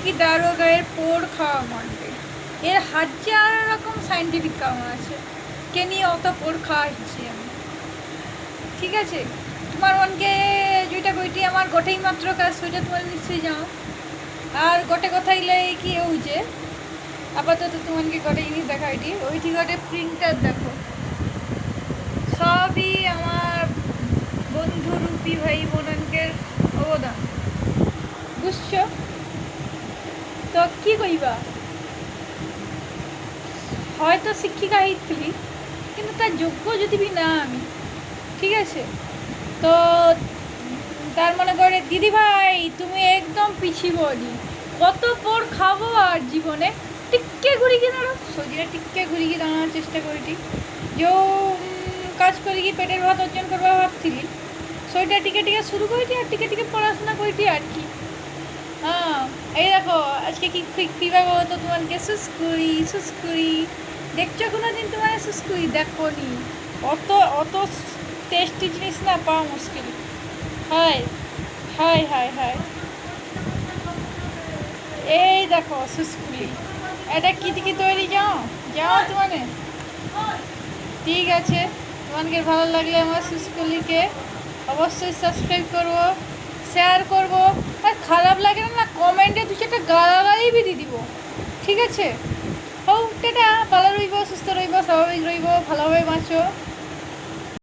কি দারোগায়ের পোড় খাওয়া মানবে। এর হাজার রকম সাইন্টিফিক কারণ আছে কে নিয়ে অত পোড় খাওয়াচ্ছি আমি। ঠিক আছে, তোমার মনকে যেটা কইটি আমার গোটেই মাত্র কাজ সেটা তোমার নিশ্চয়ই যাও। আর গোটে কথা ইলে কি হচ্ছে আপাতত তোমাকে গোটে জিনিস দেখা এটি ওইটি গোটে প্রিন্টার দেখো, সবই আমার বন্ধুরূপী ভাই বোনকের অবদান, বুঝছো? তো কি কইবা, হয়তো শিক্ষিকা হইতলি কিন্তু তার যোগ্য যদি বি না আমি, ঠিক আছে? তো তার মনে করে দিদি ভাই তুমি একদম পিছিয়ে বলি, কত পর খাবো আর জীবনে টিক্কে ঘুরি কি দাঁড়ো সজিয়ে টিক্কে ঘুরি কি দাঁড়ানোর চেষ্টা করিটি যে কাজ করি কি পেটের ভাত অর্জন করবা ভাবছিলি সেইটা টিকে টিকে শুরু করিটি আর টিকে টিকে পড়াশোনা করিটি আর কি। হ্যাঁ, এই দেখো আজকে কি কীভাবে বলো তো তোমাকে সুস্কুরি দেখছো কোনো দিন তোমার সুস্কুরি দেখো নি? অত অত টেস্টি জিনিস না পাওয়া মুশকিল। হাই হাই হাই হাই, এই দেখো সুস্কুরি, এটা কি থেকে তৈরি যাও যাও তোমাকে। ঠিক আছে, তোমাকে ভালো লাগলে আমার সুস্কুলিকে অবশ্যই সাবস্ক্রাইব করবো, শেয়ার করবো, আর খারাপ লাগে না কমেন্টে দু চারটা গালাগালি বি দিয়ে দিব। ঠিক আছে, হোক টাটা, ভালো রইব, সুস্থ রইব, স্বাভাবিক রইব, ভালোভাবে বাঁচো।